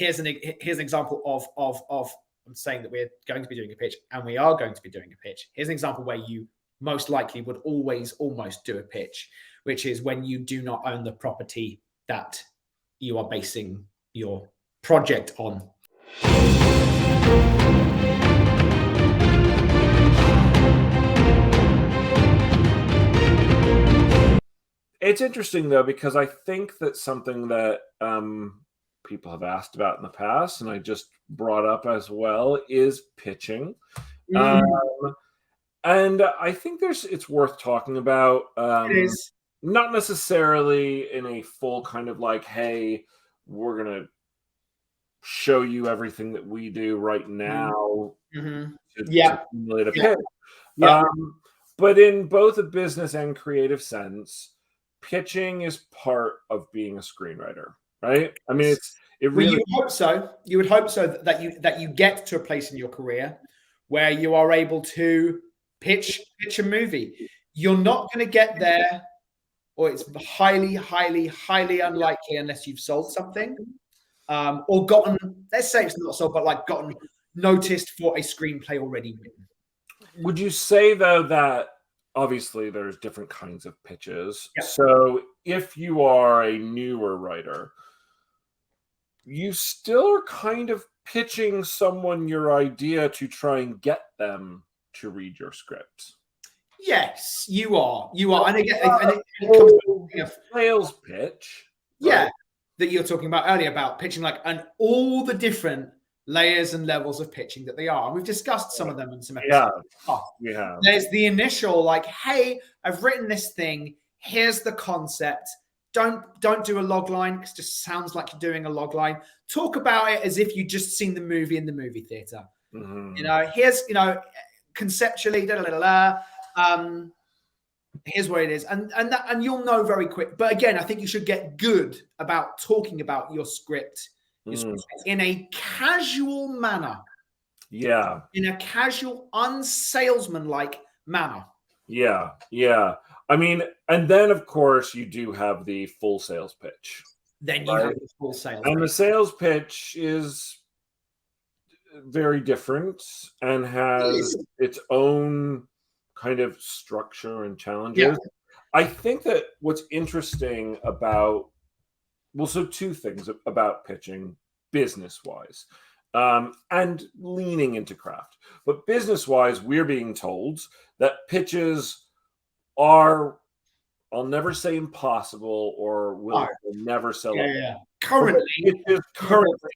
here's an example of I'm saying that we're going to be doing a pitch and we are going to be doing a pitch. Here's an example where you most likely would always almost do a pitch, which is when you do not own the property that you are basing your project on. It's interesting, though, because I think that something that people have asked about in the past, and I just brought up as well, is pitching. And I think it's worth talking about. It is. Not necessarily in a full kind of like, hey, we're going to show you everything that we do right now to simulate a pitch. But in both a business and creative sense, pitching is part of being a screenwriter, right? I mean, it really. Well, you would hope so. You would hope so that you get to a place in your career where you are able to pitch a movie. You're not going to get there, or it's highly, highly, highly unlikely unless you've sold something, or gotten. Let's say it's not sold, but like gotten noticed for a screenplay already written. Would you say, though, that obviously there's different kinds of pitches? Yep. So if you are a newer writer, you still are kind of pitching someone your idea to try and get them to read your script. Yes, you are. And again, it comes to a sales pitch. Yeah, right? That you're talking about earlier about pitching, and all the different layers and levels of pitching that they are. And we've discussed some of them in some episodes. Yeah. There's the initial, hey, I've written this thing. Here's the concept. Don't do a log line because it just sounds like you're doing a log line. Talk about it as if you just seen the movie in the movie theater. Here's, conceptually, here's what it is. And you'll know very quick. But again, I think you should get good about talking about your script in a casual manner. Yeah. In a casual, unsalesman-like manner. Yeah. I mean, and then, of course, you do have the full sales pitch. Then you have the full sales pitch. And the sales pitch is very different and has its own kind of structure and challenges. Yeah. I think that what's interesting about, so two things about pitching business-wise and leaning into craft. But business-wise, we're being told that pitches are, I'll never say impossible or will never sell. Currently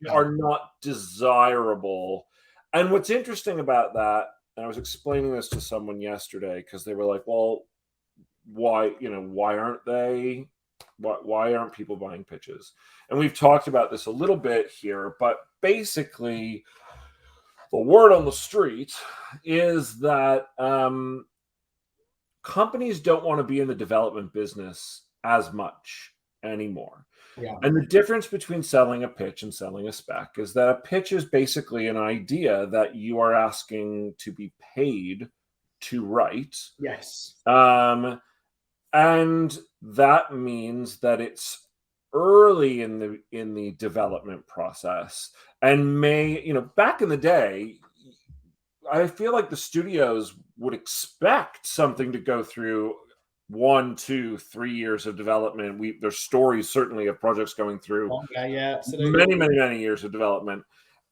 are not desirable. And what's interesting about that, and I was explaining this to someone yesterday because they were like, well, why aren't they? Why aren't people buying pitches? And we've talked about this a little bit here, but basically the word on the street is that companies don't want to be in the development business as much anymore. Yeah. And the difference between selling a pitch and selling a spec is that a pitch is basically an idea that you are asking to be paid to write. Yes. And that means that it's early in the development process and back in the day, I feel like the studios would expect something to go through 1, 2, 3 years of development. There's stories certainly of projects going through many years of development.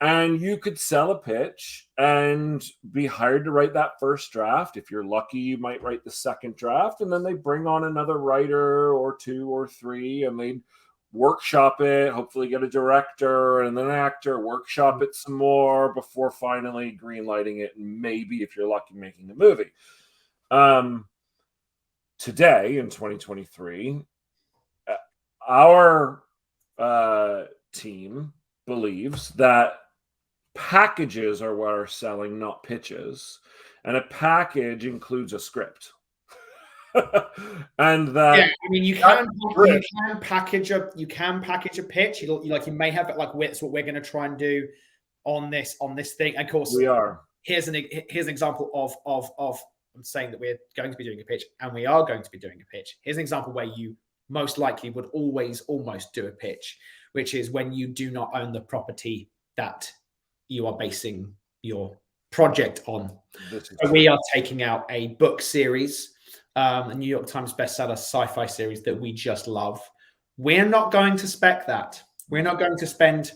And you could sell a pitch and be hired to write that first draft. If you're lucky, you might write the second draft. And then they bring on another writer or 2 or 3 and they workshop it, hopefully get a director and then an actor, workshop it some more before finally greenlighting it. And maybe, if you're lucky, making a movie. Today, in 2023, our team believes that packages are what are selling, not pitches. And a package includes a script. And that you can package a pitch. You may have it it's what we're going to try and do on this thing. And of course, we are. Here's an example of I'm saying that we're going to be doing a pitch and we are going to be doing a pitch. Here's an example where you most likely would always almost do a pitch, which is when you do not own the property that you are basing your project on. So we are taking out a book series, a New York Times bestseller sci-fi series that we just love. We're not going to spec that. We're not going to spend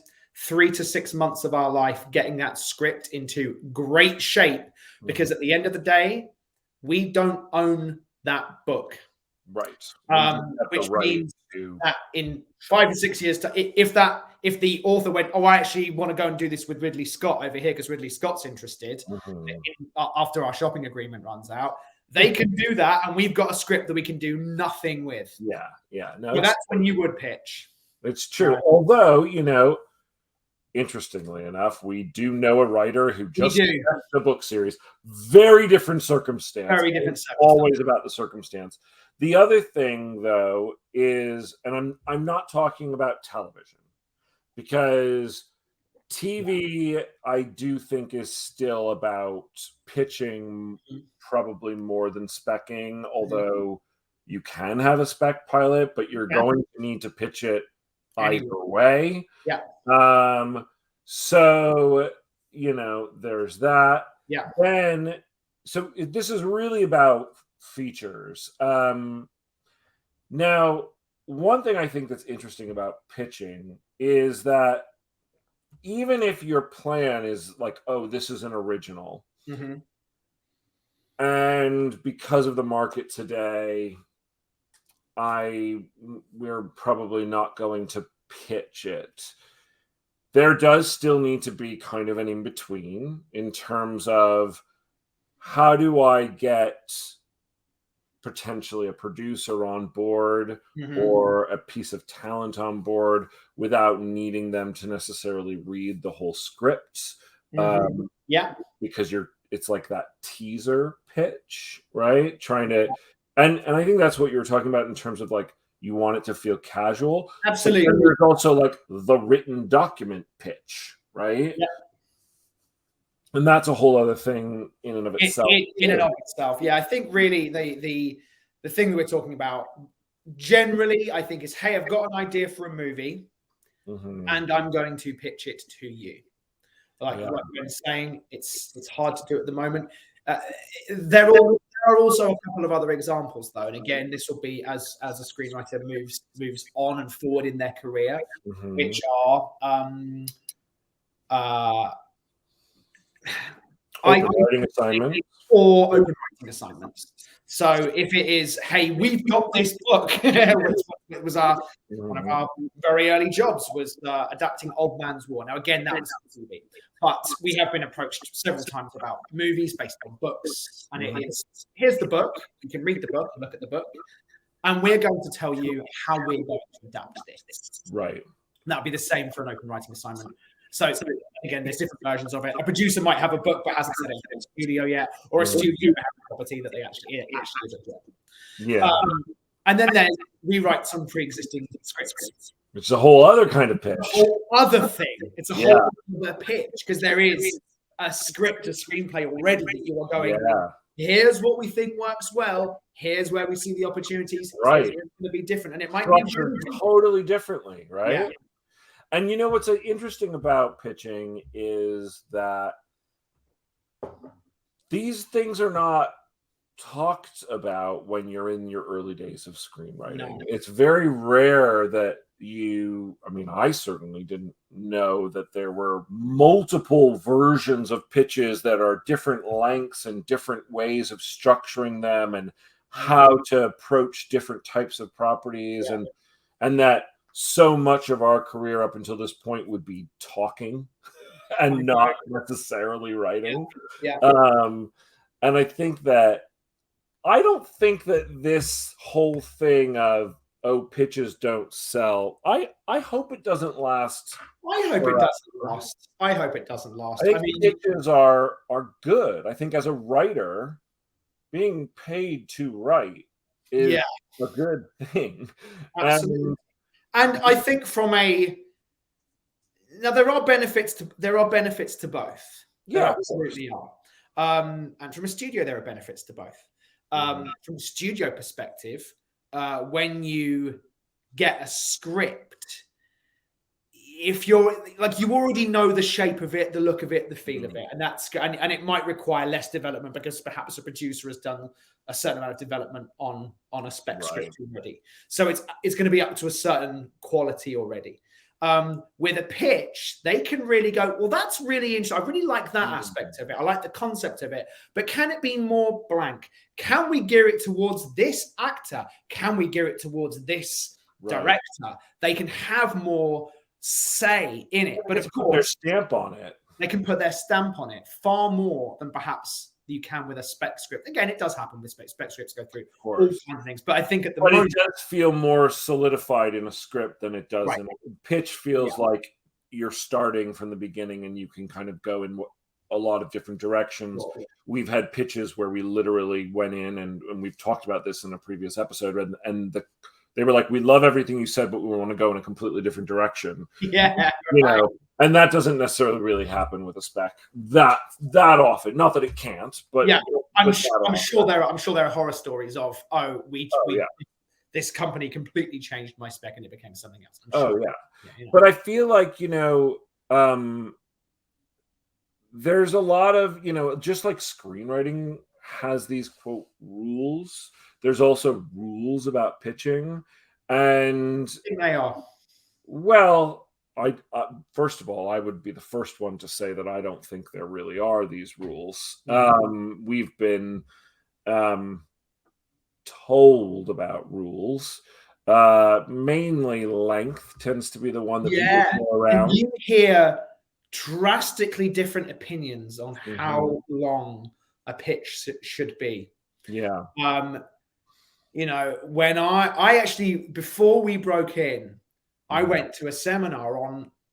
3 to 6 months of our life getting that script into great shape, because at the end of the day, we don't own that book. Right. Which means that in 5 to 6 years, if the author went, oh, I actually want to go and do this with Ridley Scott over here because Ridley Scott's interested, after our shopping agreement runs out, they can do that, and we've got a script that we can do nothing with. Yeah. No, so that's when you would pitch. It's true. Although, interestingly enough, we do know a writer who just finished a book series. Very different circumstance. Very different circumstance. Always about the circumstance. The other thing, though, is, and I'm not talking about television, because TV, I do think, is still about pitching probably more than speccing, although you can have a spec pilot, but you're going to need to pitch it either way. So, there's that. Then, so this is really about features. Now, one thing I think that's interesting about pitching is that even if your plan is like, oh, this is an original, and because of the market today, we're probably not going to pitch it. There does still need to be kind of an in-between in terms of, how do I get potentially a producer on board or a piece of talent on board without needing them to necessarily read the whole script? Because it's like that teaser pitch, right? Trying to, and I think that's what you were talking about in terms of like, you want it to feel casual. Absolutely. But there's also like the written document pitch, right? And that's a whole other thing in and of itself. In and of itself, I think really the thing that we're talking about generally, I think, is, hey, I've got an idea for a movie, and I'm going to pitch it to you. Like what I'm saying, it's hard to do at the moment. There are also a couple of other examples, though, and again, this will be as a screenwriter moves on and forward in their career, which are open writing assignments or open writing assignments. So if it is, hey, we've got this book, it was one of our very early jobs was adapting Old Man's War. Now, again, that was TV, but we have been approached several times about movies based on books, and it is, here's the book, you can read the book, look at the book, and we're going to tell you how we're going to adapt this. Right. That would be the same for an open writing assignment. So again, there's different versions of it. A producer might have a book but hasn't said anything to the studio yet, or a studio might have a property that they actually and then we write some pre-existing scripts. It's a whole other kind of pitch. A whole other thing. It's a whole other pitch, because there is a script, a screenplay already that you are going, here's what we think works well. Here's where we see the opportunities. Right. It's going to be different, and it might be totally differently, right? And what's interesting about pitching is that these things are not talked about when you're in your early days of screenwriting. No. It's very rare that I certainly didn't know that there were multiple versions of pitches that are different lengths and different ways of structuring them, and how to approach different types of properties, and that so much of our career up until this point would be talking and not necessarily writing. And I think that, I don't think that this whole thing of, pitches don't sell, I hope it doesn't last. I hope it doesn't last. I think pitches are good. I think as a writer, being paid to write is a good thing. Absolutely. And I think there are benefits to both. There absolutely are. And from a studio, there are benefits to both. From a studio perspective, when you get a script, if you're like, you already know the shape of it, the look of it, the feel of it, and and it might require less development because perhaps a producer has done a certain amount of development on a spec script already. So it's going to be up to a certain quality already. With a pitch, they can really go, well, that's really interesting. I really like that aspect of it. I like the concept of it, but can it be more blank? Can we gear it towards this actor? Can we gear it towards this director? They can have more say in it, but of course, their stamp on it. They can put their stamp on it far more than perhaps you can with a spec script. Again, it does happen with spec scripts go through all kinds of things, but I think at the moment, it does feel more solidified in a script than it does in a pitch. Feels like you're starting from the beginning and you can kind of go in a lot of different directions. We've had pitches where we literally went in and we've talked about this in a previous episode, and they were like, we love everything you said, but we want to go in a completely different direction. Yeah. You know, and that doesn't necessarily really happen with a spec that often. Not that it can't, but yeah, I'm sure there are horror stories of, this company completely changed my spec and it became something else. I'm sure. But I feel like, you know, there's a lot of, you know, just like screenwriting has these quote rules, there's also rules about pitching. And they are, well, I first of all, I would be the first one to say that I don't think there really are these rules. We've been told about rules. Mainly length tends to be the one that people go around. And you hear drastically different opinions on how long a pitch should be. Yeah. You know, when I actually, before we broke in, I went to a seminar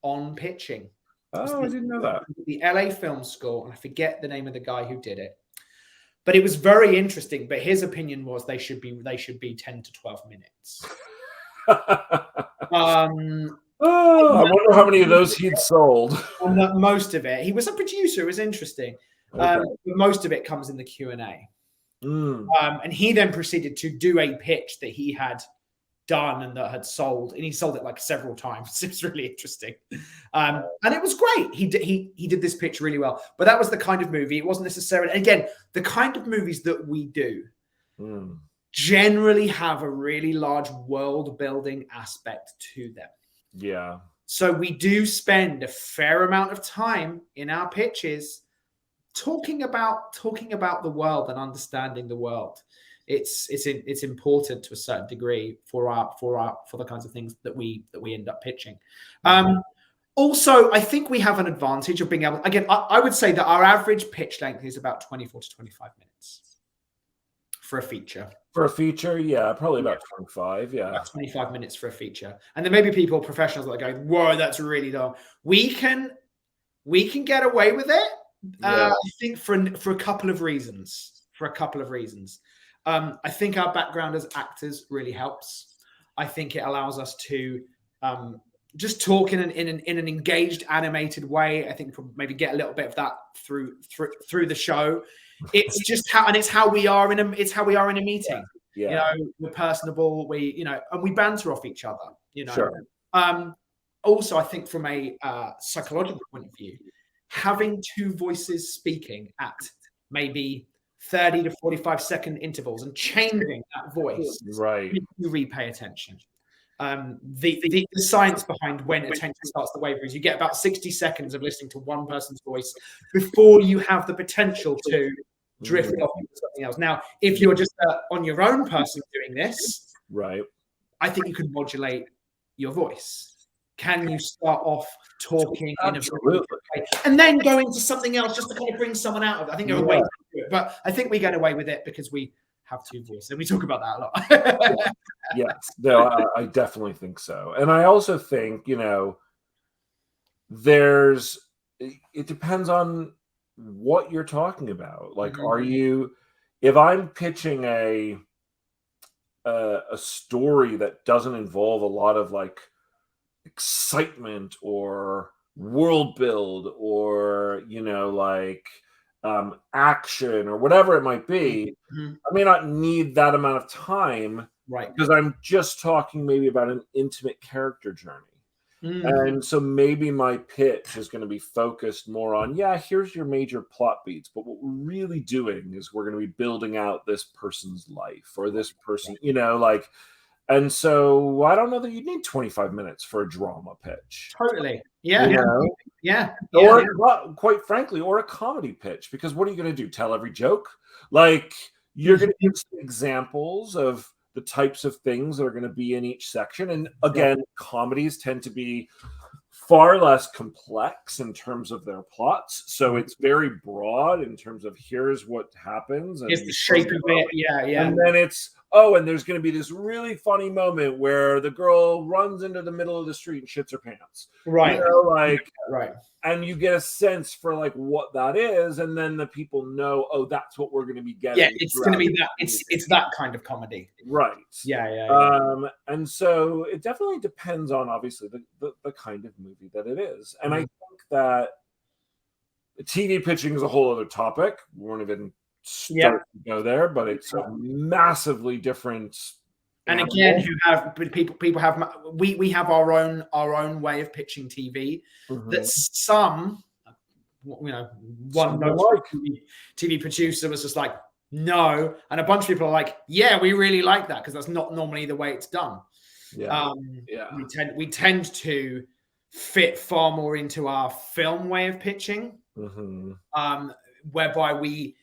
on pitching. Oh, I didn't know that. The LA Film School, and I forget the name of the guy who did it. But it was very interesting. But his opinion was they should be 10 to 12 minutes. I wonder how many of those he'd sold. And most of it, he was a producer. It was interesting. But most of it comes in the Q&A. And he then proceeded to do a pitch that he had done and that had sold, and he sold it like several times. It was really interesting, and it was great. He did this pitch really well. But that was the kind of movie. It wasn't necessarily, again, the kind of movies that we do generally have a really large world building aspect to them. Yeah. So we do spend a fair amount of time in our pitches talking about the world and understanding the world. It's important to a certain degree for the kinds of things that we end up pitching. Also, I think we have an advantage of being able. Again, I would say that our average pitch length is about 24 to 25 minutes for a feature. For a feature, yeah, probably about 25. Yeah, about 25 minutes for a feature. And there may be people, professionals, that are going, "Whoa, that's really long." We can get away with it. I think for a couple of reasons. I think our background as actors really helps. I think it allows us to just talk in an engaged, animated way. I think maybe get a little bit of that through the show. It's just how we are in a meeting. Yeah. You know, we're personable. And we banter off each other. You know. Sure. Also, I think from a psychological point of view, having two voices speaking at maybe 30 to 45 second intervals and changing that voice, you repay attention. The science behind when attention starts to waver is you get about 60 seconds of listening to one person's voice before you have the potential to drift off into something else. Now, if you're just on your own person doing this, I think you can modulate your voice. Can you start off talking in a way and then go into something else just to kind of bring someone out of it? I think there are ways to do it, but I think we get away with it because we have two voices, and we talk about that a lot. Yes, no, I definitely think so. And I also think, you know, it depends on what you're talking about. Like, if I'm pitching a story that doesn't involve a lot of like excitement or world build or, you know, like action or whatever it might be, I may not need that amount of time, because I'm just talking maybe about an intimate character journey. And so maybe my pitch is going to be focused more on, yeah, here's your major plot beats, but what we're really doing is we're going to be building out this person's life or this person, like, and so I don't know that you need 25 minutes for a drama pitch. Totally. Yeah. Yeah. Or quite frankly, or a comedy pitch, because what are you going to do? Tell every joke? Like, you're going to give some examples of the types of things that are going to be in each section. And again, comedies tend to be far less complex in terms of their plots. So it's very broad in terms of here's what happens. And it's the shape of it. Yeah. And then it's, and there's going to be this really funny moment where the girl runs into the middle of the street and shits her pants. Right. Right. And you get a sense for like what that is, and then the people know, that's what we're going to be getting. Yeah, it's going to be that. It's that kind of comedy. Right. Yeah. And so it definitely depends on obviously the kind of movie that it is. And I think that TV pitching is a whole other topic. We won't even start to go there, but it's a massively different. And again, people have we have our own way of pitching TV that some one TV producer was just like no, and a bunch of people are like we really like that because that's not normally the way it's done. We tend to fit far more into our film way of pitching, whereby we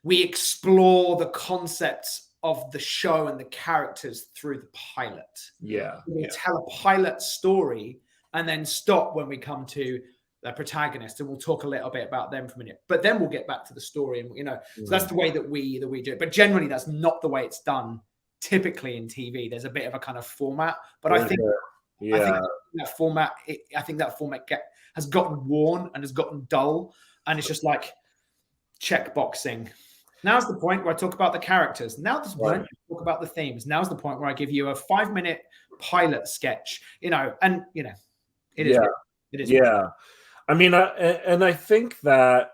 explore the concepts of the show and the characters through the pilot. We tell a pilot story and then stop when we come to the protagonist, and we'll talk a little bit about them for a minute. But then we'll get back to the story, and so that's the way that we do it. But generally, that's not the way it's done. Typically in TV, there's a bit of a kind of format. But I think that format has gotten worn and has gotten dull, and it's just like check boxing. Now's the point where I talk about the characters. Now's the point where I talk about the themes. Now's the point where I give you a 5-minute pilot sketch, it is. It is. Yeah. I mean, and I think that,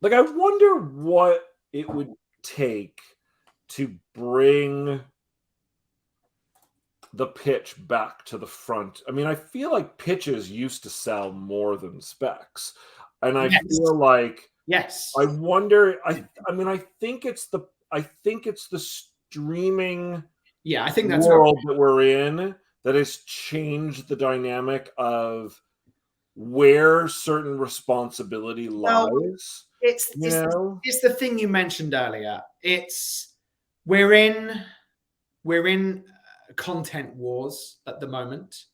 like, I wonder what it would take to bring the pitch back to the front. I mean, I feel like pitches used to sell more than specs. And I feel like, I wonder. I mean, I think it's the streaming I think that's world that we're in that has changed the dynamic of where certain responsibility lies. It's the thing you mentioned earlier. We're in content wars at the moment,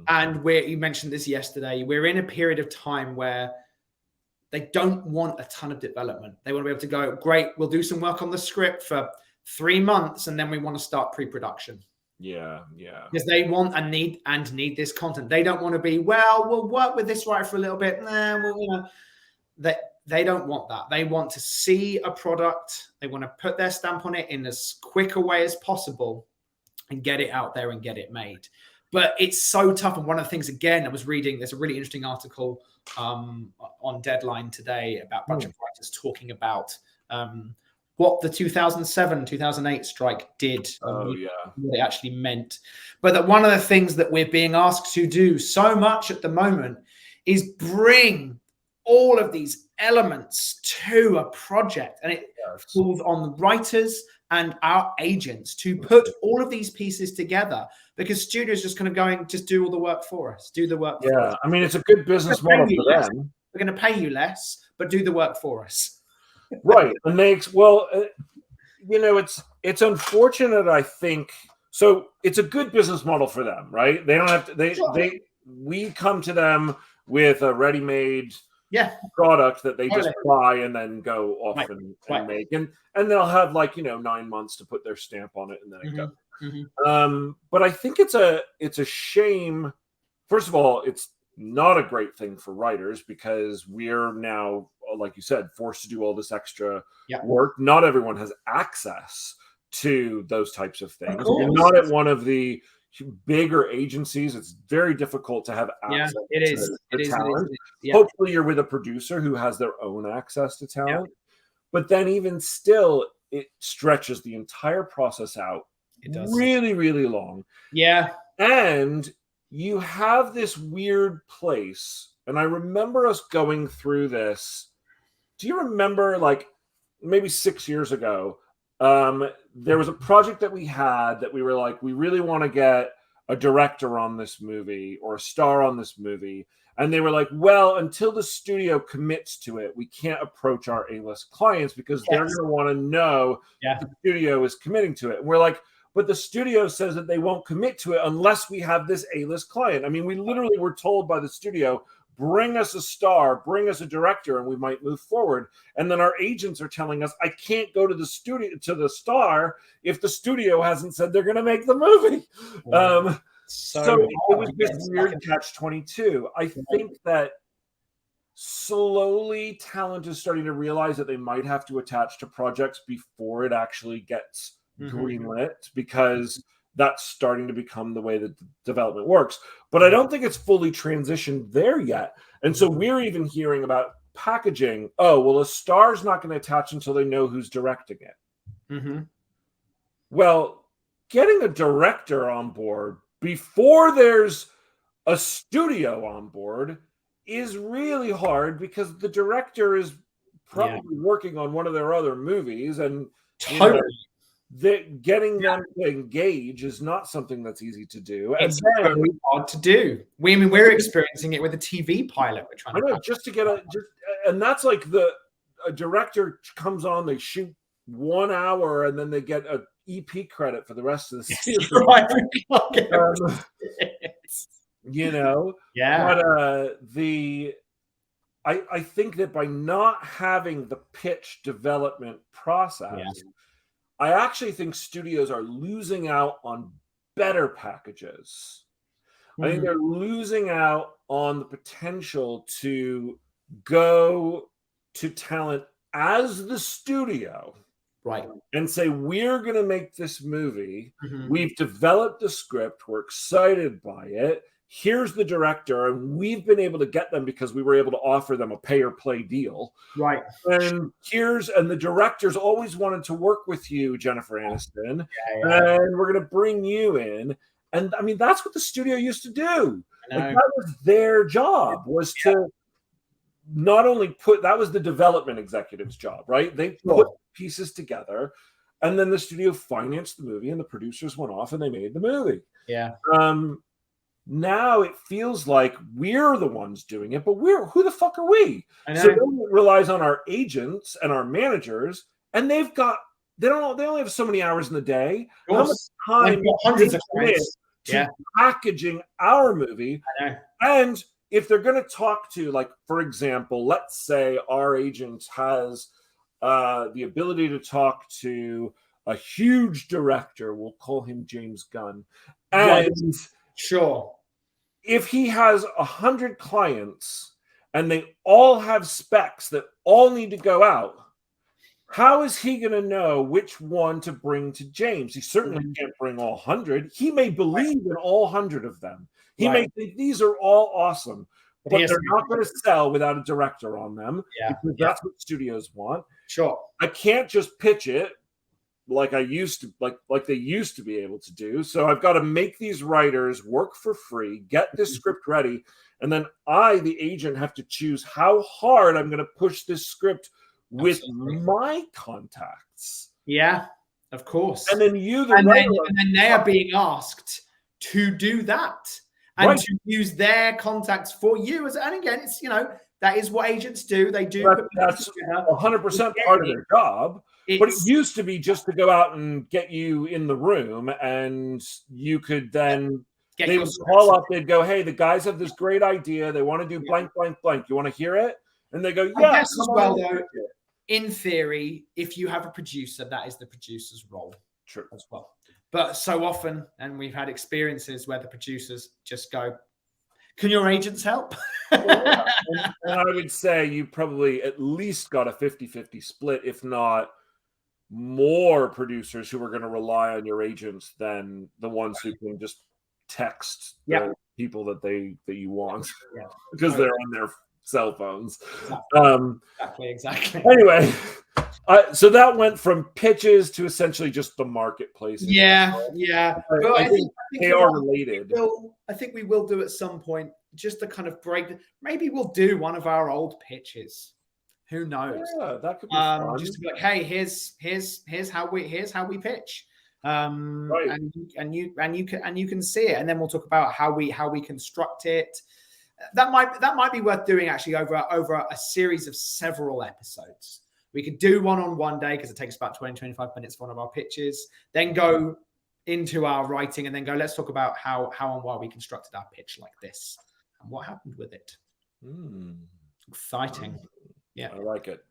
and you mentioned this yesterday. We're in a period of time where they don't want a ton of development. They want to be able to go, great, we'll do some work on the script for 3 months, and then we want to start pre-production. Because they want and need this content. They don't want to be, we'll work with this writer for a little bit. They don't want that. They want to see a product. They want to put their stamp on it in as quick a way as possible and get it out there and get it made. But it's so tough. And one of the things, again, I was reading, there's a really interesting article on Deadline today about a bunch of writers talking about what the 2007-2008 strike did, what it actually meant. But that one of the things that we're being asked to do so much at the moment is bring all of these elements to a project. And it falls on the writers and our agents to put all of these pieces together, because studios just kind of going, just do all the work for us, do the work for us. I mean, it's a good business model for them. We're going to pay you less, but do the work for us. Right. And it's unfortunate, I think. So it's a good business model for them, right? They don't have to, we come to them with a ready-made product that they just buy and then go off and make. And they'll have 9 months to put their stamp on it and then it goes. But I think it's a shame. First of all, it's not a great thing for writers because we're now, like you said, forced to do all this extra work. Not everyone has access to those types of things. If you're not at one of the bigger agencies, it's very difficult to have access to talent. Hopefully you're with a producer who has their own access to talent. But then even still, it stretches the entire process out. It does. Really, really long. And you have this weird place. And I remember us going through this. Do you remember, like, maybe 6 years ago, there was a project that we had that we were like, we really want to get a director on this movie or a star on this movie. And they were like, well, until the studio commits to it, we can't approach our A-list clients because they're going to want to know the studio is committing to it. And we're like, but the studio says that they won't commit to it unless we have this A-list client. I mean, we literally were told by the studio, bring us a star, bring us a director, and we might move forward. And then our agents are telling us, I can't go to the studio, to the star, if the studio hasn't said they're going to make the movie. So it was this weird catch-22. I think that slowly talent is starting to realize that they might have to attach to projects before it actually gets greenlit, because that's starting to become the way that the development works. But I don't think it's fully transitioned there yet. And so we're even hearing about packaging. Oh, well, a star's not going to attach until they know who's directing it. Well, getting a director on board before there's a studio on board is really hard, because the director is probably working on one of their other movies, and getting them to engage is not something that's easy to do. It's very hard to do. We're experiencing it with a TV pilot. We're trying to just to get and that's like a director comes on, they shoot 1 hour, and then they get a EP credit for the rest of the series. You know, but I think that by not having the pitch development process, I actually think studios are losing out on better packages. I think they're losing out on the potential to go to talent as the studio, and say, we're going to make this movie. We've developed the script. We're excited by it. Here's the director, and we've been able to get them because we were able to offer them a pay or play deal. And the director's always wanted to work with you, Jennifer Aniston, and we're going to bring you in. And I mean, that's what the studio used to do. Like, that was their job, was to not only that was the development executive's job, right? They put pieces together, and then the studio financed the movie, and the producers went off and they made the movie. Now it feels like we're the ones doing it, but who the fuck are we? So it relies on our agents and our managers, and they only have so many hours in the day. How much time hundreds of clients to packaging our movie? And if they're going to talk to, like, for example, let's say our agent has the ability to talk to a huge director, we'll call him James Gunn, and if he has 100 clients and they all have specs that all need to go out, how is he going to know which one to bring to James? He certainly can't bring all 100. He may believe in all 100 of them. He may think these are all awesome, but they're not going to sell without a director on them, because that's what studios want. I can't just pitch it like I used to, like they used to be able to do. So I've got to make these writers work for free, get this script ready, and then I, the agent, have to choose how hard I'm going to push this script with my contacts. Of course. And then and then they are being asked to do that, and to use their contacts for you. And again, it's, that is what agents do. They do. That's 100% part of their job. But it used to be just to go out and get you in the room, and you could then, they would call up, they'd go, hey, the guys have this great idea. They want to do blank, blank, blank. You want to hear it? And they go, yeah. As well, though, in theory, if you have a producer, that is the producer's role as well. But so often, and we've had experiences where the producers just go, can your agents help? And I would say you probably at least got a 50-50 split, if not more producers who are going to rely on your agents than the ones who can just text the people that you want because they're on their cell phones. Exactly. Anyway, So that went from pitches to essentially just the marketplace. Yeah. But I think they are related. I think we will do at some point, just to kind of break. Maybe we'll do one of our old pitches. Who knows? Yeah, that could be fun. Just to be like, hey, here's how we pitch. Right. And you can see it, and then we'll talk about how we construct it. That might be worth doing actually over a series of several episodes. We could do one on one day because it takes about 20-25 minutes for one of our pitches, then go into our writing, and then go, let's talk about how and why we constructed our pitch like this and what happened with it. Exciting. Yeah, I like it.